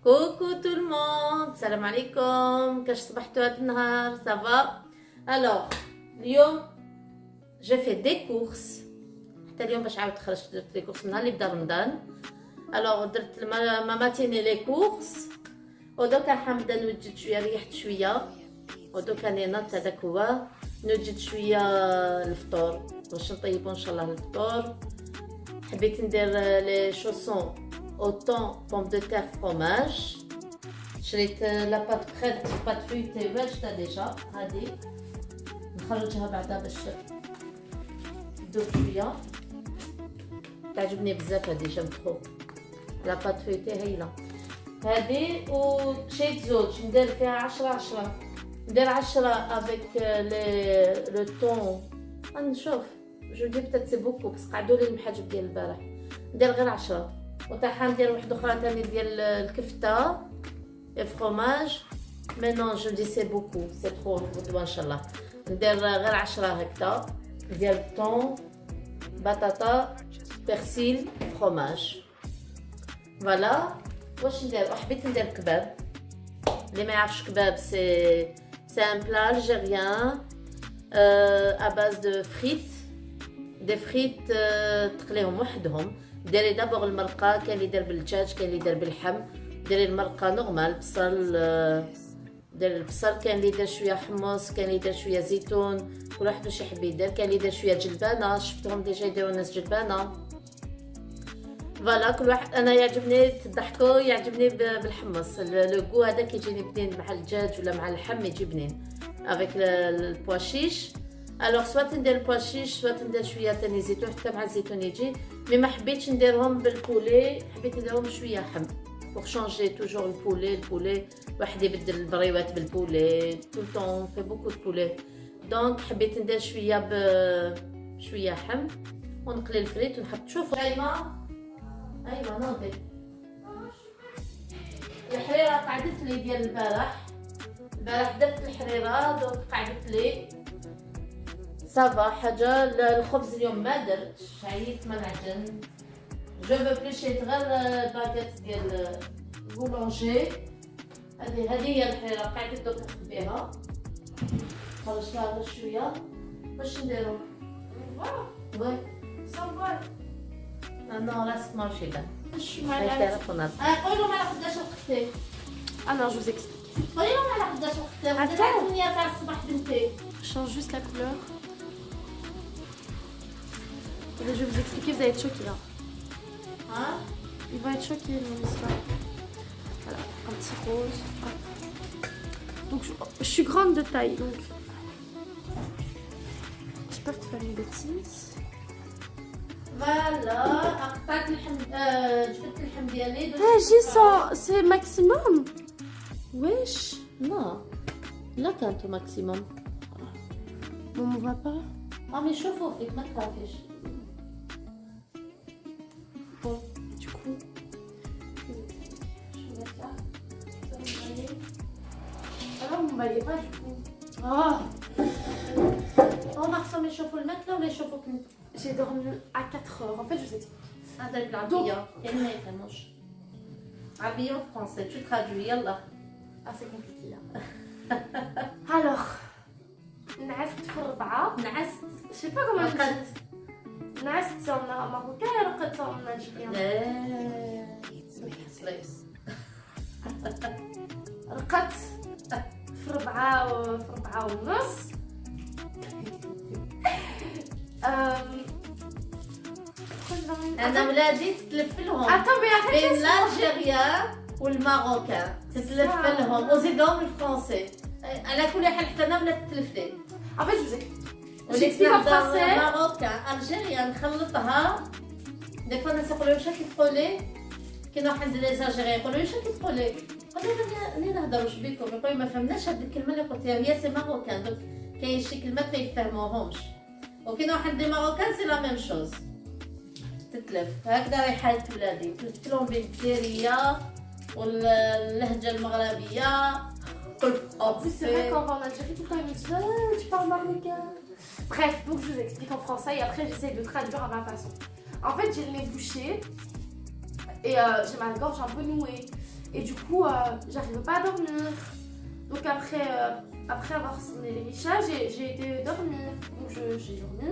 Coucou tout le monde, salam alaikum, كاش صبحتوا هاد النهار سافا. Alors, اليوم j'ai fait des courses. حتى اليوم باش عاود خرجت درت لي كورس نهار اللي بدا رمضان. Alors درت ما ماتيني لي كورس ودوكا حنبدا نوجد شويه، ريحت شويه ودوكا نينات هذاك هو نوجد شويه الفطور باش نطيبو ان شاء الله الفطور. حبيت ندير لي شوسون au thon, pomme de terre, fromage. شريت لا بات بريت، بات فيوتي واجدة ديجا. هادي نخرجها بعدا باش تذوب شوية. تعجبني بزاف هادي، جيم ترو. لا بات فيوتي هايلة. هادي وشريت زوج ندير فيها 10 ندير 10 افيك لو طون. نشوف جو دي بتات سي بوكو بس قعدوا لي المحاجب ديال البارح. ندير غير 10 وطاحه ندير واحده اخرى ثاني ديال الكفته الفرomage. مي نون جو دي سي بوكو سي ترو غدوه ان شاء الله. ندير غير 10 هكذا ديال الطون بطاطا بيرسيل فرomage. فوالا واش ندير. وحبيت ندير كباب. اللي ما يعرفش كباب سي ان بلا الجيريان ا باز دو فريت دي فريت تقليهم وحدهم. ديري دابور المرقه، كاين اللي يدير بالدجاج كاين اللي يدير باللحم. ديري المرقه نورمال بصل، ديري البصل، كاين اللي يدير شويه حمص، كاين اللي يدير شويه زيتون، كل واحد واش يحب يدير. كاين اللي يدير شويه جلبانه، شفتهم ديجا يديروا الناس جلبانه. فوالا كل واحد. انا يعجبني تضحكوا يعجبني بالحمص، لو غو هذا كيجيني بنين مع الدجاج ولا مع اللحم يجي بنين افيك البواشيش. الوغ سوات ندير البواشيش سوات ندير شويه ثاني زيتون، حتى مع الزيتون يجي. مي ما حبيتش نديرهم بالبولي، حبيت نديرهم شويه حم بور شونجي توجور البولي. واحد يبدل البريوات بالبولي طول طون في بوكو دو بولي. دونك حبيت ندير شويه حم ونقلي الفريت ونحط. شوفوا ايوا نوضي الحريره قعدت لي ديال البارح درت الحريره دونك قعدت لي صافا. حاجه الخبز اليوم ما درتش، عييت ما نعجن. جو فو بلي شريت غير باكيت ديال بولونجي. هذه هي الحريره قعدت دوك نخبيها. خرجتها غير شويه باش نديرو وي صافا. نو راسك ماشي لا التليفونات. قولي لهم على قداش وقتي. Alors je vous explique. قولي لهم على قداش وقتي. تعرفوني تاع الصباح بنتي. Je change juste la couleur. Et je vais vous expliquer, vous allez être choqués là. Hein? Ils vont être choqués, mon histoire. Voilà, un petit rose. Hop. Donc je suis grande de taille, donc j'ai peur de faire une bêtise. فوالا قطعت اللحم، جبت اللحم ديالي. Ah, j'ai ça, c'est maximum. Wesh. نو لا كانتو ماكسيموم. Bon, on va pas. مامي شوفوا فيك ما تخافيش. Bon, du coup. Alors, vous m'allez pas du coup. Oh, هما خصهم يشوفوا الماكله ولا يشوفوك انت؟ j'ai dormi à 4 heures. En fait, je vous explique. هذا بالعربيه كاين ما يفهموش عربيه وفرنسي. تو ترادوي يلا. Ah, c'est compliqué là. Alors, نعست في الربعة. نعست. Je sais pas comment رقدت. dire. نعست en marocain, رقدت en algérien. سلايس. رقدت في الربعة ونص. انا ولادي تتلف لهم Attends, mais arrête. بين الجيريان والماروكان، تتلف لهم وزيدهم الفرنسي. على كل حال حتى انا ولات تتلف لي. En fait, je vous explique. وليت J'explique en نهضر français. ماروكان الجيريان نخلطها. دي فوا الناس يقولوا واش راكي تقولي، كاين واحد لي زاجيريان يقولوا واش راكي تقولي. قولي نهضر واش بيكم، يقولوا ما فهمناش هاد الكلمه اللي قلتيها هي سي ماروكان. دونك كاين شي كلمات ما يفهموهمش، وكاين واحد لي ماروكان سي لا ميم شوز. تتلف هكذا ريحة ولادي تلفت لهم بالجزائرية واللهجة المغربية. En plus, c'est vrai quand on va en Algérie, tout le temps ils me disent ah, tu parles marocain. Bref, donc je vous explique en français et après j'essaie de traduire à ma façon. En fait, j'ai le nez bouché et j'ai ma gorge un peu nouée. Et du coup, j'arrivais pas à dormir. Donc après avoir sonné les richas, j'ai été dormir. Donc j'ai dormi.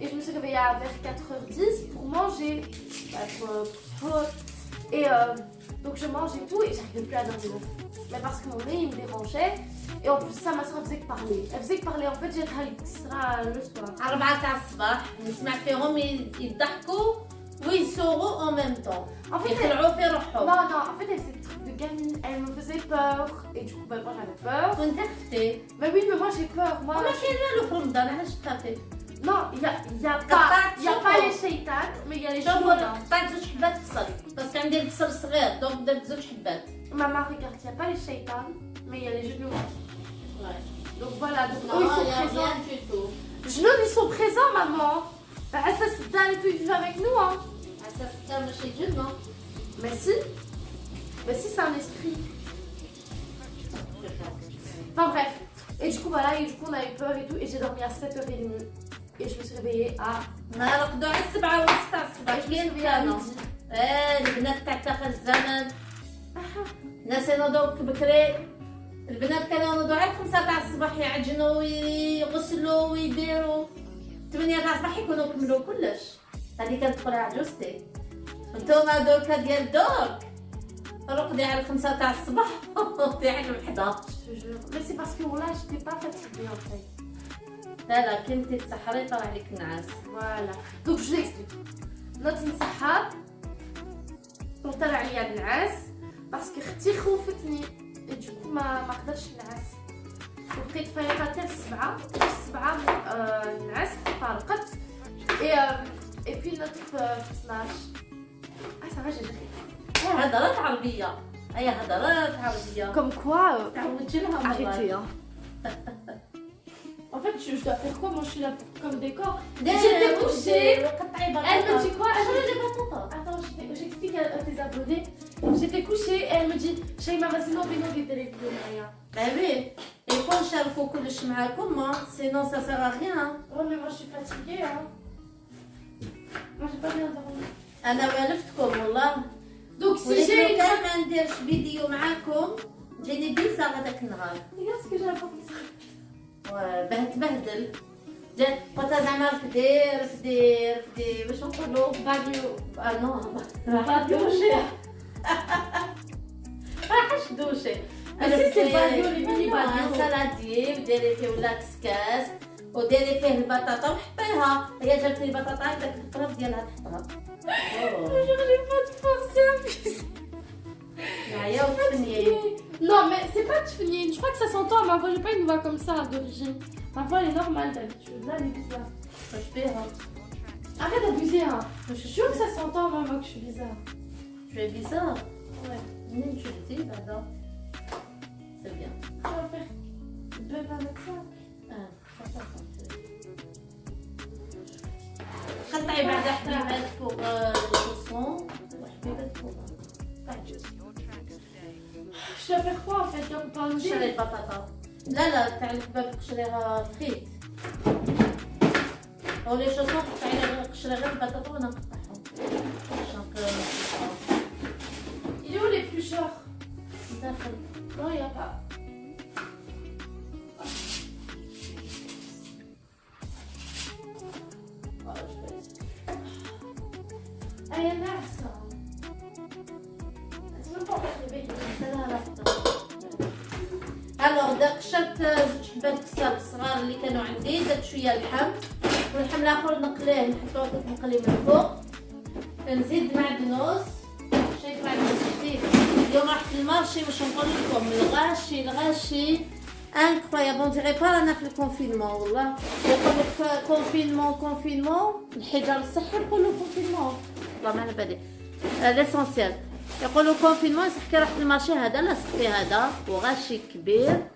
Et je me suis réveillée vers 4h10 pour manger. Et donc je mangeais tout et j'arrivais plus à dormir. Mais parce que mon nez il me dérangeait. Et en plus ça, ma soeur faisait que parler. Elle faisait que parler, en fait j'ai le soir. 4 تاع الصباح نسمع فيهم يضحكوا ويصوروا en même temps. En fait, يخلعوا في روحهم. non, en fait elle faisait des trucs de gamine, elle me faisait peur. Et du coup, moi j'avais peur. كنت اختي. Mais oui, mais moi j'ai peur. Moi, ما كاين والو في رمضان علاش تخافي؟ non, il y a pas les shaitan, mais il y a les شوفوا shaitan. قطعت 2 حبات بصل باسكو عندي البصل صغير دونك درت 2 حبات. Maman, regarde, il n'y a pas les shaitan, mais il y a les genoux. Ouais. Donc voilà, donc Non, eux ils sont y a présents. rien du tout. Genoux ils sont présents, maman. Ça c'est Dan et tout, ils vivent avec nous, hein. اساس حتى ماشي جد non. Mais si. Mais si, c'est un esprit. Enfin bref. Et du coup, voilà, et du coup, on a eu peur et tout. Et j'ai dormi à 7h30. Et je me suis réveillée à. نهار رقدوا على 7 ونص تاع الصباح Je me suis كاين réveillée à كانوا. midi. البنات تاع تاخر الزمن. الناس ينوضوا بكري. البنات كانوا ينوضوا على 5 تاع الصباح يعجنوا ويغسلوا ويديروا. 8 تاع الصباح يكونوا كملوا كلش. هذه كانت تقول عجوزتي. انتوما دركا ديال دوك. رقدي على 5 تاع الصباح وطيحي على 11. Je te jure. Mais c'est parce que là, j'étais pas fatiguée en fait. لا كنتي تسحري طلع عليك النعاس. Voilà. Donc je vous explique. نوضت نسحر. وطلع عليا النعاس. باسكو اختي خوفتني. Et du coup ما قدرتش نعس. وبقيت فايقة حتى السبعة. السبعة نعس فارقت. Et puis notre 12. Ah ça va, j'ai géré. هضرات عربية. هي هضرات عربية. Comme quoi, تعودتي لها مرات. arrêtez hein. En fait, je dois faire quoi? Moi, je suis là comme décor. J'étais J'étais couchée. couchée. Elle me dit quoi? Elle me dit... بطاطا. Attends, j'explique à tes abonnés. J'étais couchée et elle me dit Shaima, vas-y, non, mais non, des téléphones, rien. Ah oui. Il faut نشاركوا كلش معاكم sinon ça sert à rien. Oh, mais moi, je suis fatiguée, hein. Moi, j'ai pas bien dormi. أنا والفتكم والله. Donc, si ولكن j'ai... كان ما نديرش فيديو معاكم جاني بيسا هذاك النهار. Regarde ce que j'ai apporté. بهدل. جات قلت زعما فدير واش نقولوا Radio. نو دوشي. راحش دوشي. Mais si, c'est badio, les mini badio. سلادي وديري فيه ولا كسكاس وديري فيه البطاطا وحطيها. هي جابت لي البطاطا هكاك الطرف ديالها تحطها. J'ai pas de force, c'est abusé. نعيا وتفنيي. Non, mais c'est pas Tiffany. Je crois que ça s'entend. Ma voix, j'ai pas une voix comme ça d'origine. Ma voix, elle est normale d'habitude. Là, elle est bizarre. واش فيها؟ Arrête d'abuser, hein. Je suis sûre que ça s'entend, ma voix, que je suis bizarre. Tu es bizarre. Ouais. منين شفتي بعدا؟ C'est bien. Tu vas faire deux avec ça. قطعي بعدا حبيبات فوق الشوصون وحبيبات فوق. Je dois faire quoi en fait? Donc, pas un شري البطاطا. لا تاع الكباب قشريها فريت. أو لي شوصون قطعي قشري غير البطاطا وانا نقطعهم. Il est où les plus chers? داخل. Non, il n'y a pas. Ah, il y en a ça. C'est même pas encore réveillé. الوغ قشرت 2 حبات كسر صغار اللي كانوا عندي درت شويه اللحم واللحم الاخر نقليه نحطوه هكاك مقلي من فوق نزيد معدنوس شايف معدنوس جديد اليوم رحت للمارشي واش نقول لكم الغاشي انكرويابل اون ديري با رانا في الكونفينمون والله يقول لك كونفينمون الحجر الصحي يقولوا كونفينمون والله ما على بالي ليسونسيال يقولوا كونفينمون صح رحت للمارشي هذا لاصق هذا وغاشي كبير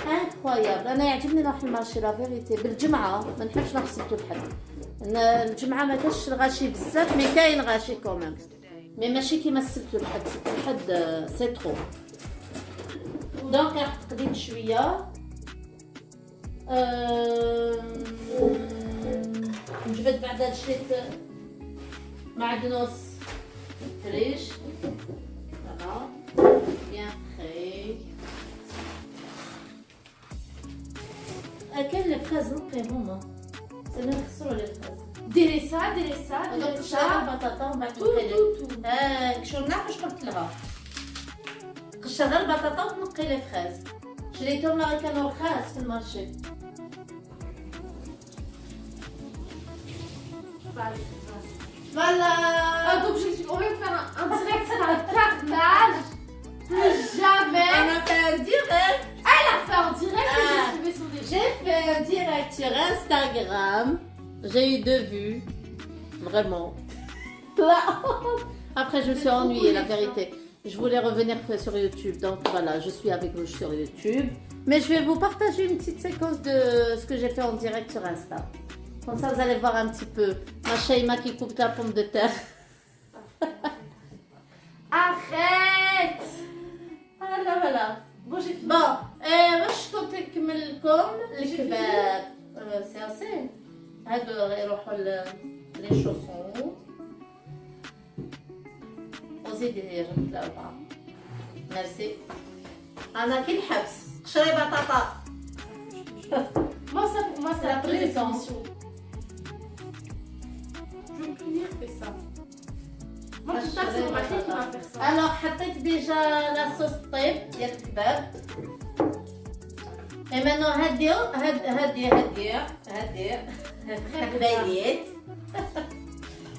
انكرويابل انا يعجبني نروح للمارشي لا فيريتي بالجمعه ما نحبش نروح السبت والحد الجمعه ما كاينش الغاشي بزاف مي كاين غاشي كوميم مي ماشي كيما السبت والحد السبت والحد سي ترو دونك راح تقديم شويه نجبد بعدا شريت معدنوس فريش فوالا الفراز نقي ماما سنة نخسروا لي الفراز ديري سا قشرها البطاطا ومن بعد تنقي شو نعرف واش قلت لها قشر غير البطاطا وتنقي لي فراز شريتهم لها كانوا رخاص في المارشي فوالا Donc on va faire un direct sur un carnage. Plus jamais. On a fait un direct. Elle a fait un direct et j'ai suivi son début. J'ai fait un direct sur Instagram. J'ai eu 2 vues. Vraiment. Là. Après, je me suis ennuyée, la vérité. Je voulais revenir sur YouTube. Donc voilà, je suis avec vous sur YouTube. Mais je vais vous partager une petite séquence de ce que j'ai fait en direct sur Insta. Comme ça, vous allez voir un petit peu. Ma Shaima qui coupe la pomme de terre. Arrête. Voilà. Bon, j'ai fini. Bon, واش كنت نكمل لكم الكباب سي اسي هادو يروحوا لي شوفون وزيدي الأربعة ميرسي أنا كي الحبس قشري بطاطا Moi, ça pour moi, c'est la Après, les temps. présentation. Je veux me punir, fais ça. Moi, tout ça, c'est mon mari qui va faire ça. Alors حطيت ديجا لا صوص طيب ديال الكباب اي مانو هادي حبايبيات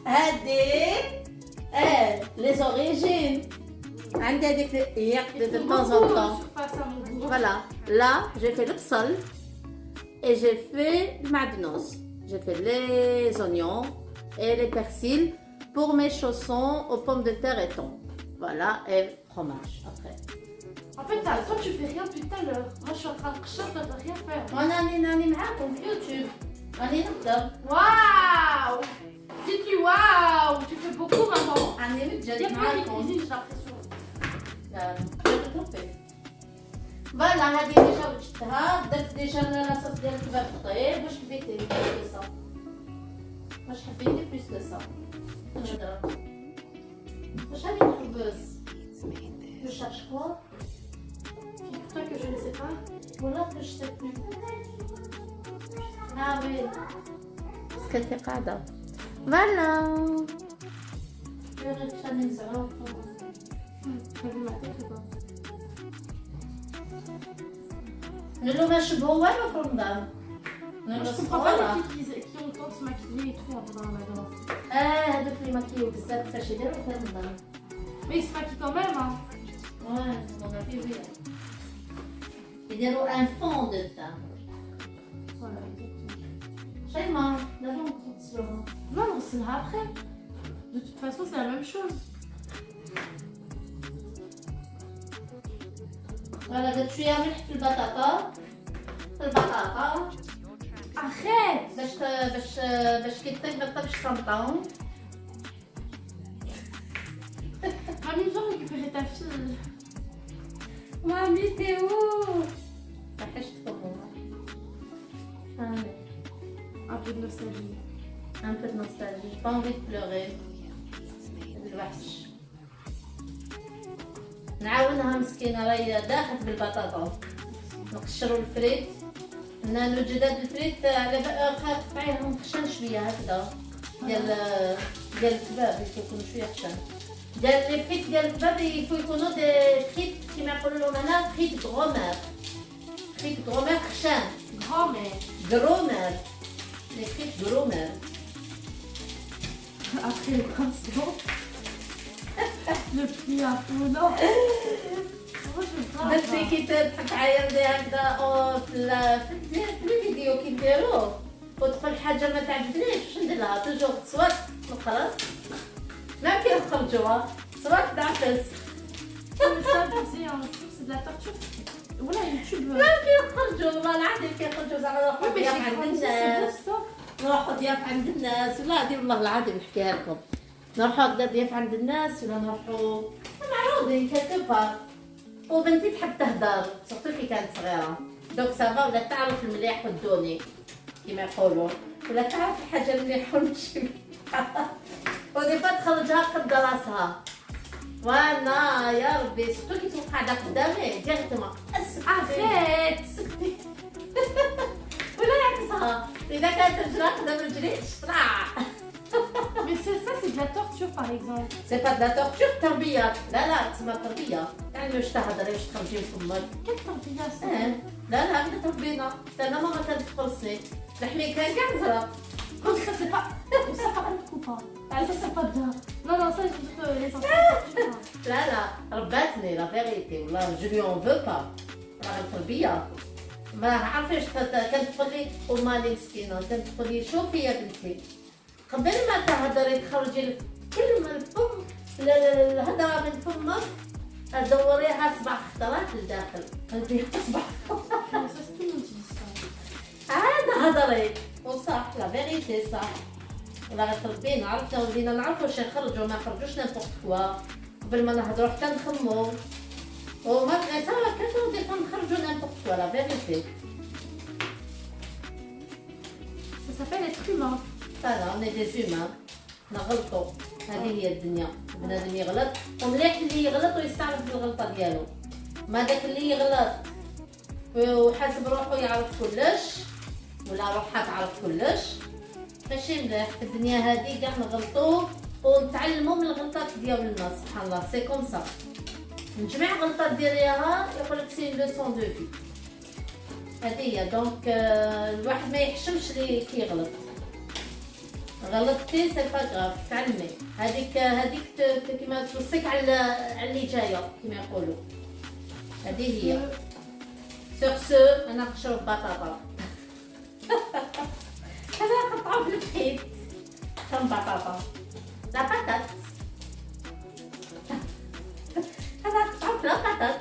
هادي لي زوريجين عندي هذيك de temps en temps. Voilà, là j'ai fait le psal et j'ai fait le madnos. J'ai fait les oignons et les persils pour mes chaussons aux pommes de terre et thon. Voilà, et fromage après. En fait, toi, tu fais rien depuis tout à l'heure. Moi, je suis en train de cracher, toi, tu vas rien faire. وانا راني معاكم في يوتيوب راني نقدر Waouh! Dis-tu waouh! Tu fais beaucoup, maman. راني Il y a متجد pas qui معاكم. cuisine, j'ai l'impression. فوالا هذه ديجا وجدتها درت ديجا لاصوص ديال الكباب طيب واش حبيتي بلوس سا واش حبيتي بلوس دو سا نضرب واش هذه الخبز لو cherche quoi Toi que je ne sais pas. ولا que je sais plus ah oui parce que t'es قاعدة فوالا يا ريت راني نزعلو T'as vu ma tête ou pas? نلو ما شبهو والو في رمضان Moi, je comprends pas les filles qui ont le temps de se maquiller et tout pendant la danse. هذوك اللي ماكيو بزاف كيفاش يديروا في رمضان Mais ils se maquillent quand même, hein. Ouais, on a vu, oui. يديروا un fond de teint. Voilà, exactement. شيماء d'abord on تغسلوها. Non, on signera après. De toute façon, c'est la même chose. Voilà, درت شوية ملح في البطاطا. Arrête! باش كي طيب ما تطيبش سمطون. Mamie, viens récupérer ta fille. Mamie, t'es où? وحشتكم. Un peu de nostalgie. Un peu de nostalgie, j'ai pas envie de pleurer. الوحش. نعاونها مسكينة راهي داخلت بالبطاطا. نقشروا الفريت. نانو جداد الفريت على قطعيهم خشن شوية هكذا. ديال الكباب يكونوا شوية خشن. ديال لي فريت ديال الكباب يكونوا دي فريت كيما يقولوا لهم هنا فريت غرومير. فريت غرومير خشن. Grand-mère. غرومير. لي فريت غرومير. Après le printemps. Le prix un peu, non. Moi, je veux pas. درتي كي تضحك عايرني هكذا في الفيديو كي نديروه وتقول حاجه ما تعجبنيش واش ندير لها توجور تصوت وخلاص ما كيخرجوها صوت تعفس Mais ça, tu sais, un truc, c'est de la torture. Voilà, YouTube. ما كيخرجوا والله العظيم كيخرجوا زعما نروحوا Oui, mais ضياف j'ai عند grandi, c'est الناس bon, stop. نروحوا ضياف عند الناس ولا هذه والله العظيم نحكيها لكم نروحوا هكذا ضياف عند الناس ولا نروحوا معروضين كيلكو بار وبنتي تحب تهدر سورتو كي كانت صغيره دونك سافا ولا تعرف المليح والدوني كيما يقولوا ولا تعرف الحاجه المليحه والماشي مليحه ودي فوا تخرجها قد راسها وانا يا ربي سورتو كي تكون قاعده قدامي ديريكتومون Arrête. ولا يعكس نعرفها اذا كانت رجلها خدام رجلي طلع. Mais c'est ça, c'est de la torture par exemple. سي با دا تورتور تربيه. لا تسمى تربيه يعني واش تهضري واش تخرجي من فمك. Quelle torture ça? لا بدا تربينا حتى انا ماما كانت تقرصني لحمي كان كاع زرق. Comme ça, c'est pas. Ça, par contre, coupe pas. Ah, ça, c'est pas bien. Non, ça, je veux dire que les enfants. لا رباتني لا فيغيتي والله جو لي اون فو با. راه التربيه ما عارفاش كانت تقول لي امالي مسكينه كانت تقول لي شوفي يا بنتي قبل ما تهضري تخرجي كلمه الفم الهضره من فمك دوريها 7 خطرات لداخل خليها 7 Ça, c'est tout le monde qui dit ça. عاد هضري وصح لا فيغيتي صح. ولا تربينا عرفنا ولينا نعرفوا واش نخرجوا ما نخرجوش نيمبورط كوا قبل ما نهضروا حتى نخمو وما كان كنتو دي فوا نخرجوا نيمبورط كوا لا فيغيتي. Ça s'appelle être humain. فوالا اوني دي زومان نغلطوا. هذه هي الدنيا بنادم يغلط ومليح اللي يغلط ويستعرف بالغلطه ديالو. ما داك اللي يغلط وحاسب روحو يعرف كلش ولا روحها تعرف كلش ماشي مليح. في الدنيا هذه كاع نغلطوا ونتعلموا من الغلطات ديال الناس. سبحان الله سي كوم سا. من جميع غلطات ديريها يقولك سي لوسون دو في. هذه هي دونك الواحد ما يحشمش لي كيغلط. غلطتي سي با غاف تعلمي. هذيك كيما توصيك على اللي جايه كيما يقولوا. هذه هي. سور سو انا نشرب بطاطا. هذا قطعه في الفحيط كم بطاطا. لا بطاط. هذا قطعه في البطاط.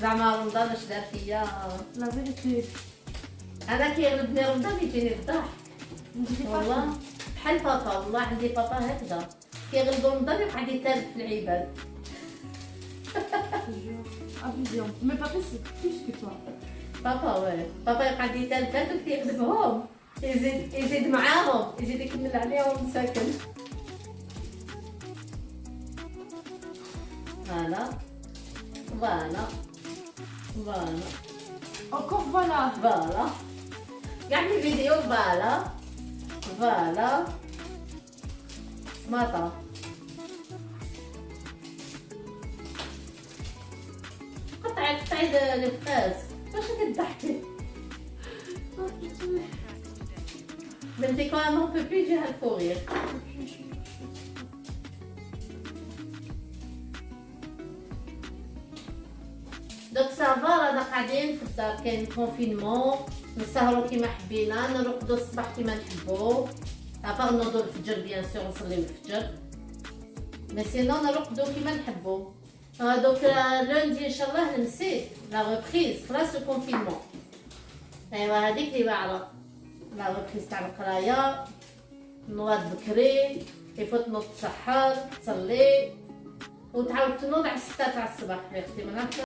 زعما رمضان اش دار فيا. La vérité. انا كيغلبني رمضان يجيني الضحك. Ne dis pas. والله بحال بابا. والله عندي بابا هكذا كيغلب رمضان يقعد يتالف في العباد. Abusé. Mais papa, c'est plus que toi. بابا واه بابا يقعد يتالف هذوك يغلبهم يزيد معاهم يزيد يكمل عليهم مساكن. فوالا Encore voilà. فوالا كاع لي فيديو فوالا سماطه. قطعي الفاس واش كتضحكي بنتي كون ما بو بي يجيها الفوغير. دوك سافا رانا قاعدين في الدار كاين كونفينمون نسهروا كيما حبينا نرقدوا الصباح كيما نحبوا ابار نوضوا الفجر بيان سور نصليو الفجر مي سينو نرقدوا كيما نحبوا. دوك لوندي ان شاء الله نسيت لا ريبريز خلاص الكونفينمون. ايوا هذيك اللي واعره لا ريبريز تاع القرايه نوض بكري يفوت نوض تسحر تصلي وتعاود تنوض على 6 تاع الصباح يا اختي. ما نعرفش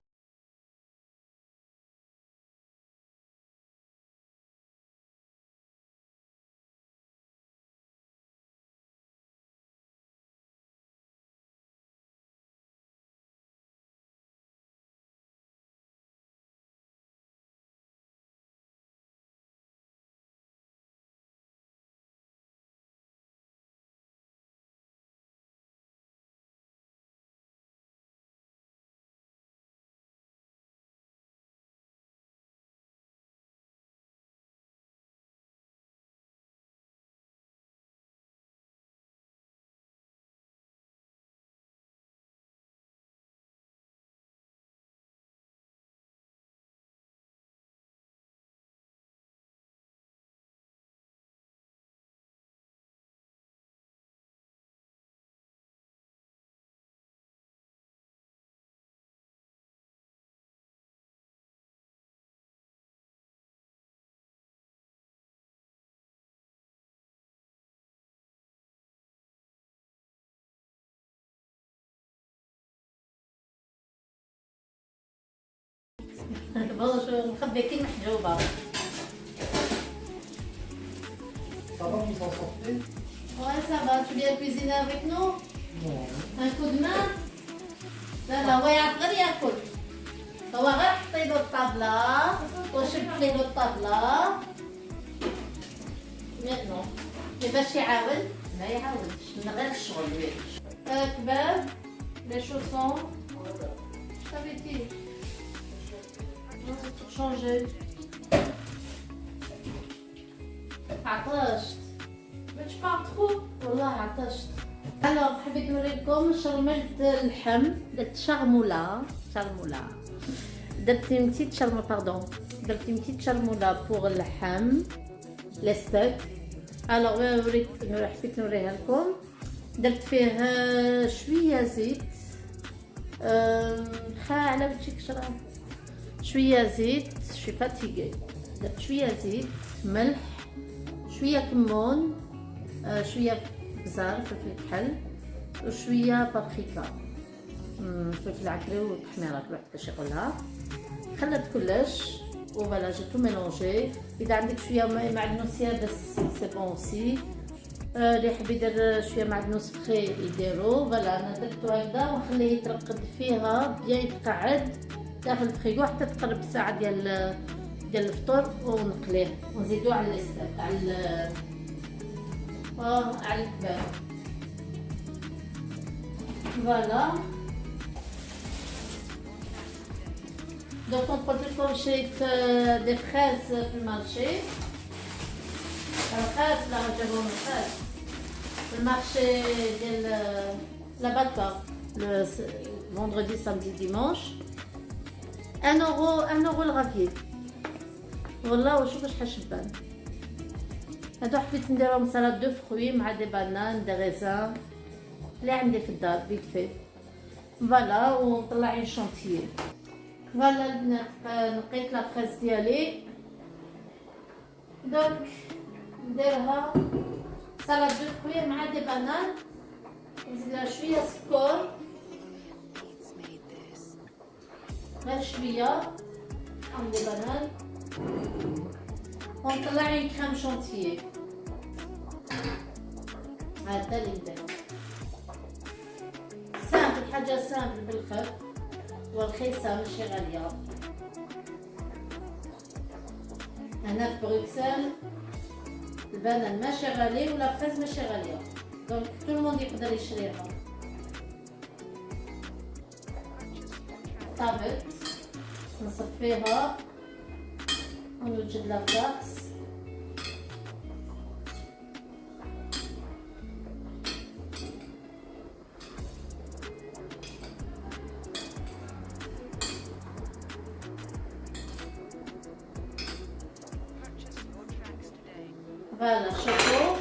والله نخبي كي محجوبه. Ça va, vous en sortez? Ouais, ça va. Tu viens cuisiner avec nous? Non. Un coup de main? لا هو يعرف غير ياكل. هو غير حطي له الطابله وشبحي له الطابله نو باش يعاود ما يعاودش من غير الشغل ديالو. كباب لي شوسون صافيتي شونجي. عطشت باش باغ والله عطشت. الوغ حبيت نوريكم شرملت اللحم. درت شرموله درت متيت شرموله باردون درت متيت شرموله بوغ اللحم لي ستيك. الوغ حبيت نوريها لكم. درت فيه شويه زيت على وجهك شرا شويه زيت شي فاتيغي. درت شويه زيت ملح شويه كمون شويه بزار فلفل كحل وشويه بابريكا فلفل عكري وتحميرات الواحد كاش يقولها. خلطت كلش وفوالا جيتو ميلونجي. اذا عندك شويه معدنوس يابس سي بون اوسي. اللي يحب يدير شويه معدنوس فخي يديرو. فوالا انا درتو هكذا ونخليه يترقد فيها بيان يتقعد داخل الفريغو حتى تقرب الساعه ديال الفطور ونقليه ونزيدوه على الستيك على الكباب. فوالا دونك قلت لكم شريت دي فريز في المارشي. الخاز لا جابوهم الخاز في المارشي ديال لاباكا لو فوندردي سامدي ديمونش 1 اورو الغافيي. والله وشوفوا شحال شبان. هادو حبيت نديرهم سالاد دو فروي مع دي بانان دي غيزان اللي عندي في الدار فيت في. فوالا وطلعين شونتيي. فوالا البنات نقيت لا فريز ديالي دونك نديرها سالاد دو فروي مع دي بانان. نزيد لها شويه سكر غير شويه دي بانان ونطلعين كريم شونتيي. هذا اللي نديرو سامبل حاجه سامبل بالخف ورخيصه ماشي غاليه. هنا في بروكسل البنان ماشي غالي ولا فريز ماشي غاليه دونك تو الموند يقدر يشريها. طابت نصفيها ونوجد لها كاس. فوالا شوفوا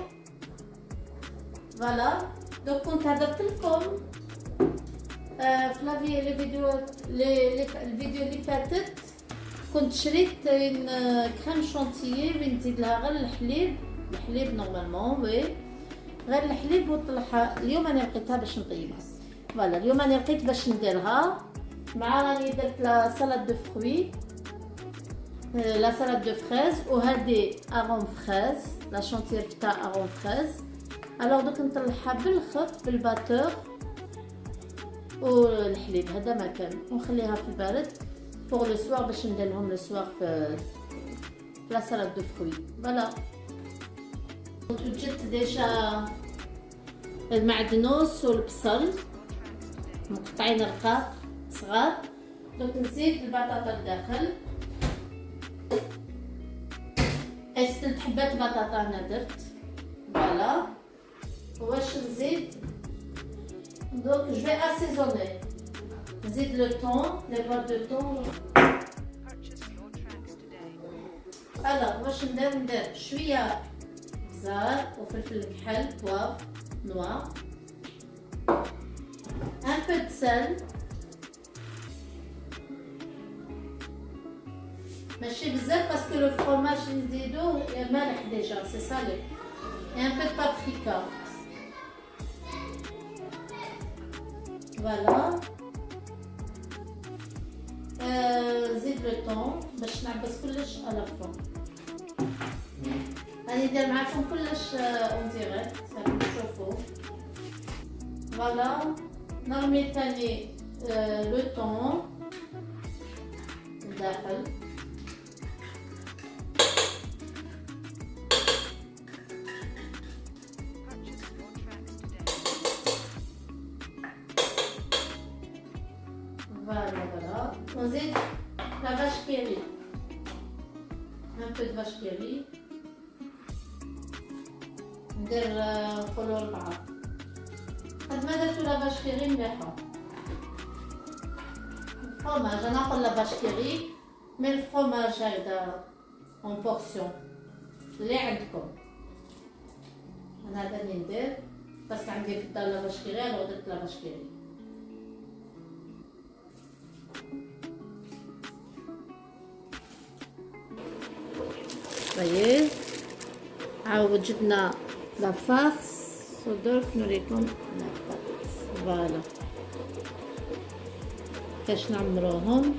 فوالا دوك كنت هدرت لكم في لي فيديو الفيديو اللي فاتت كنت شريت كريم شونتيي ونزيد لها غير الحليب نورمالمون وي غير الحليب والطلحه. اليوم انا لقيتها باش نطيبها. فوالا اليوم انا لقيت باش نديرها مع راني درت لا سالاد دو فروي لا سالاد دو فريز وهذه اروم فريز لا شونتيير تاع اروم فريز. الوغ دوك نطلعها بالخف بالباتور والحليب هذا ما كان ونخليها في البارد بوغ لو سوار باش نديرهم لو سوار في لا سالاد دو فروي. فوالا وجدت ديجا المعدنوس والبصل مقطعين رقاق صغار. دوك نزيد البطاطا لداخل. 6 حبات بطاطا انا درت. فوالا واش نزيد دونك جو في اسيزوني نزيد لو طون لي بار دو طون. الوغ واش ندير شويه بزار وفلفل كحل بوار نوار ان بو دو سال ماشي بزاف باسكو لو فرomage نزيدو مالح ديجا سي سالي et un peu de paprika. Voilà. زيد لو طون باش نعبس كلش على فون. غادي ندير معاكم كلش اون ديريكت راكم تشوفوا. فوالا نرمي ثاني لو طون داخل Voilà. ونزيد لا فاش كيري. Un peu de vache qui rit. ندير نقولو 4. قد ما درتو لا فاش كي ري مليحة. الفرomage أنا نقول لا فاش كي ري مي الفرomage هكذا اون بورسيون اللي عندكم. أنا هذا اللي ندير باسكو عندي في الدار لا فاش كي ري ألوغ درت لا فاش كي ري. طيب عاود جبنا لا فارس ودرك نوريكم الباط. فوالا كاش نعمروهم.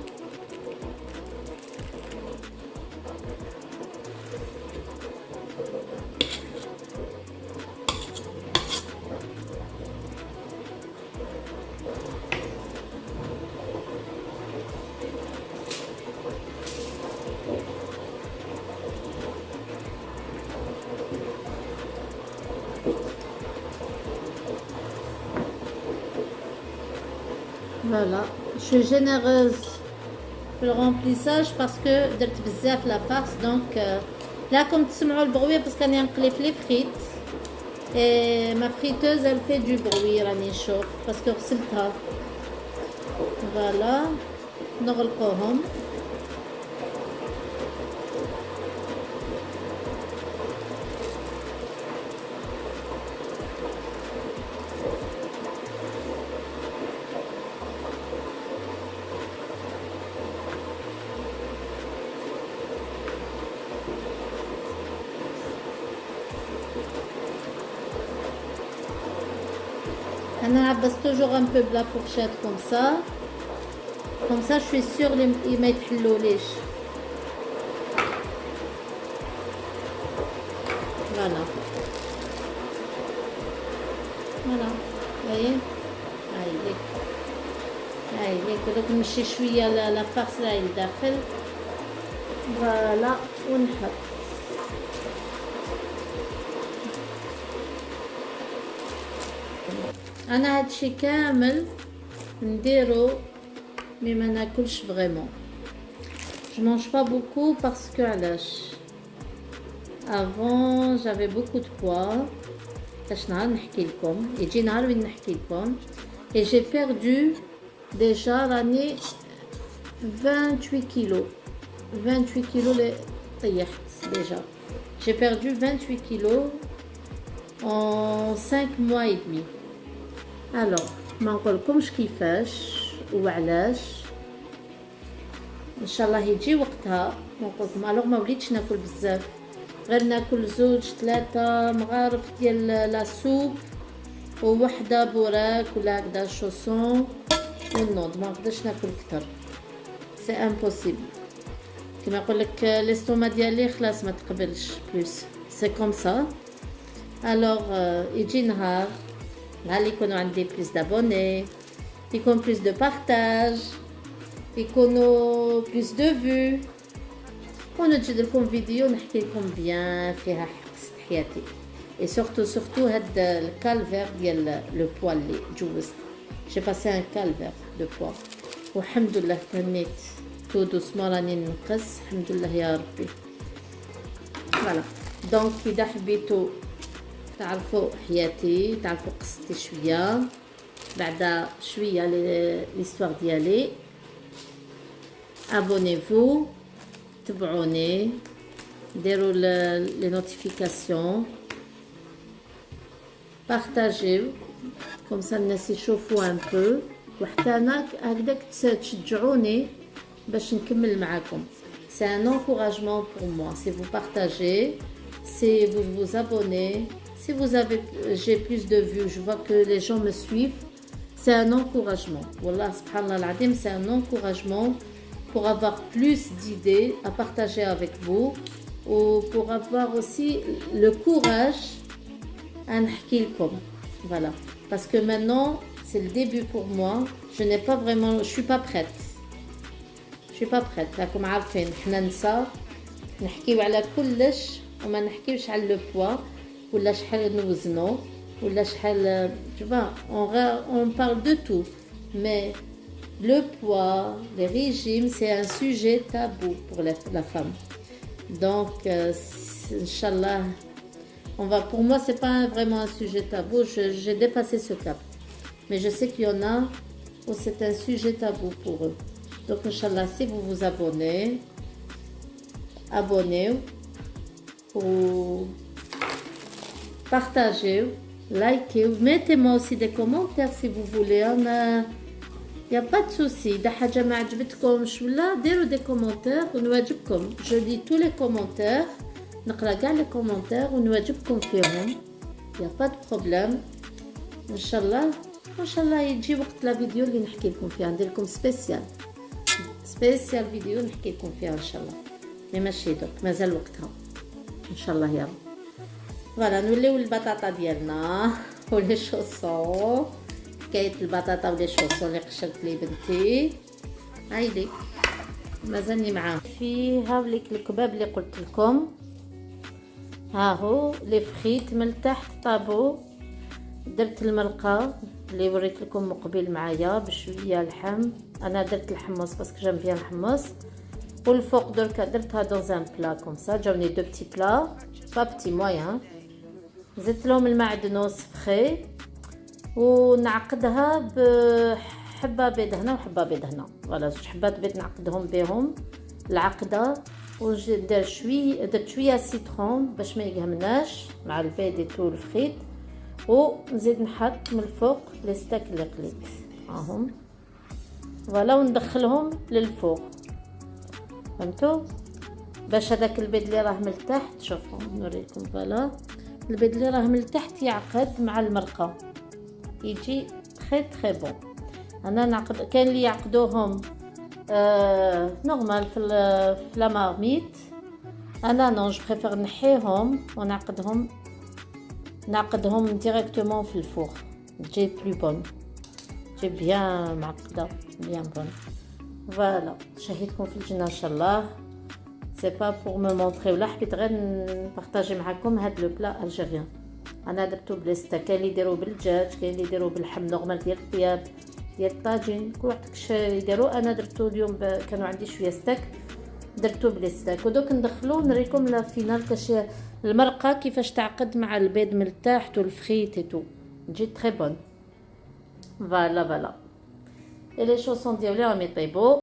Voilà, je suis généreuse في le remplissage parce que درت بزاف لا فارس دونك راكم تسمعوا البغوي بس كاني نقلي في لي فريت et ma friteuse elle fait du bruit راني نشوف باسكو غسلتها. فوالا نغلقوهم. أنا عبس toujours un peu بلا fourchette comme ça je suis sûre ما يتحلوليش. voilà voyez هاي دوك نمشي شويه لا فارس راهي لداخل. فوالا ونحط انا هادشي كامل نديرو مي ما ناكلش فريمون. je mange pas beaucoup parce que علاش avant j'avais beaucoup de poids. باش نهار نحكي لكم يجي نهار وين نحكي لكم et j'ai perdu déjà راني 28 kilos 28 kilos اللي طيحت déjà. j'ai perdu 28 kilos en 5 mois et demi. alors ما نقولكمش كيفاش وعلاش ان شاء الله يجي وقتها نقولكم. الوغ ما وليتش ناكل بزاف غير ناكل 2-3 مغارف ديال لا سوب ووحده بوراك ولا هكذا شوسون ونوض. ما نقدرش ناكل كتر سي امبوسيبل. كما يقول لك ليستوما ديالي خلاص ما تقبلش بلوس سي كوم سا. الوغ يجي نهار اللي يكونوا عندي بلوس دابوني يكون بلوس دو بارطاج يكونوا بلوس دو فيو ونجد لكم فيديو نحكي لكم بيان فيها قصة حياتي. اي سورتو هاد الكالفير ديال لو بوا اللي جوزت. جي باسي ان كالفير دو بوا والحمد لله تنيت تو دوسمون راني ننقص الحمد لله يا ربي. فوالا دونك اذا حبيتو تعرفوا حياتي تعرفوا قصتي شويه بعد شويه ليستوار ديالي abonnez-vous تبعوني ديروا لي نوتيفيكاسيون بارطاجيو كوم سا الناس يشوفوا ان بو وحتى انا هكذاك تشجعوني باش نكمل معاكم. c'est un encouragement pour moi si vous partagez, si vous vous abonnez, si vous avez j'ai plus de vues, je vois que les gens me suivent, c'est un encouragement. Wallah subhanallah al-azim, c'est un encouragement pour avoir plus d'idées à partager avec vous ou pour avoir aussi le courage à نحكي لكم. Voilà, parce que maintenant c'est le début pour moi, je n'ai pas vraiment, je suis pas prête. Je suis pas prête. راكم عارفين حنا نسا نحكيو على كلش وما نحكيوش على لو بوا ولا شحال نوزنو ولا شحال tu vois on parle de tout mais Le poids, les régimes, c'est un sujet tabou pour la femme. Donc, Inch'Allah, pour moi, c'est pas vraiment un sujet tabou. J'ai dépassé ce cap. Mais je sais qu'il y en a où c'est un sujet tabou pour eux. Donc, Inch'Allah, si vous vous abonnez, ou partagez, likez, mettez-moi aussi des commentaires si vous voulez. Il n'y a pas de souci. إذا حاجة ما عجبتكمش ولا ديروا des commentaires ونواجبكم. Je lis tous les commentaires. نقرا كاع les commentaires ونواجبكم فيهم. Il n'y a pas de problème. إن شاء الله يجي وقت لا فيديو اللي نحكي لكم فيها. ندير لكم سبيسيال فيديو نحكي لكم فيها إن شاء الله. ماشي دوك مازال وقتها. إن شاء الله يا رب. فوالا نوليو البطاطا ديالنا ولي شوصون. حكاية البطاطا ولي شوصون اللي قشرت لي بنتي. هايدي مازالني معاه. فيه هاوليك الكباب اللي قلت لكم. ها هو لي فريت من تحت طابو. درت المرقه اللي وريت لكم مقبل معايا بشويه لحم. انا درت الحمص باسكو جام بيان الحمص. والفوق دركا درتها دون ان بلا كوم سا. جاوني دو بتي بلا با بتي مويان. زدت لهم المعدنوس فخي ونعقدها بحبه بيض هنا وحبه بيض هنا. فوالا زوج حبات بيض نعقدهم بهم العقده. ودرت شويه سيترون باش ما يقهمناش مع البيض تو الفخيت. ونزيد نحط من الفوق لي ستاك اللي قليت هاهم. فوالا وندخلهم للفوق. فهمتوا باش هذاك البيض اللي راه من تحت شوفوا نوريكم. فوالا البيض اللي راه من تحت يعقد مع المرقه يجي تري بون. انا نعقد كاين اللي يعقدوهم نورمال في لا مارميت. انا نون جو بريفير نحيهم ونعقدهم ديريكتومون في الفور. تجي بلو بون تجي بيان معقده بيان بون. فوالا شهيتكم في الجنه ان شاء الله. سي با بور مو مونطري ولا حبيت غير نبارطاجي معكم هاد لو بلا الجيريان. انا درتو بليستا. كاين اللي يديروا بالدجاج كاين اللي يديروا باللحم نورمال ديال الطياب ديال الطاجين كل واحد كش يديروا. انا درتو اليوم كانوا عندي شويه ستاك درتو بليستاك. ودوك ندخلو نريكم لا فينال كاش المرقه كيفاش تعقد مع البيض من التحت والفخيت ايتو تجي تري بون. فوالا اي لي شوسون ديالي راهم يطيبوا.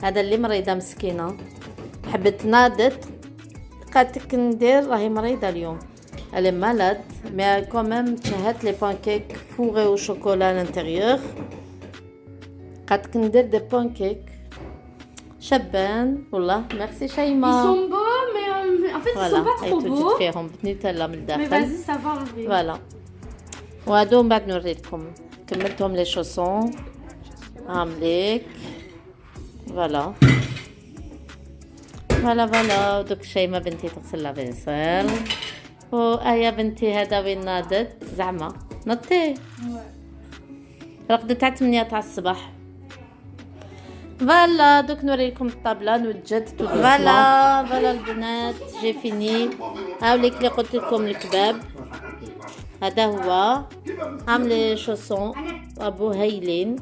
هذا اللي مريضه مسكينه حبت ناضت قالت ندير راهي مريضه اليوم. elle est malade mais quand même تشهت لي بانكيك فوري او شوكولا لانتيريور. قالت ندير دي بانكيك شابان والله. ميرسي شيماء. Ils sont beaux mais en fait ils sont pas trop beaux. فيهم بنوتيلا من الداخل. Mais vas-y ça va enlever. فوالا وهادو من بعد نوريكم. كملتهم لي شوسون عامليك. فوالا دوك شيماء بنتي تغسل لا فيسيل. وآية بنتي هذا وين ناضت زعما نطي رقدت على 8 تاع الصباح. فوالا دوك نوريكم الطابله نوجد. فوالا البنات جي فيني. هاوليك اللي قلت لكم الكباب هذا هو عامل شوسون ابو هايلين.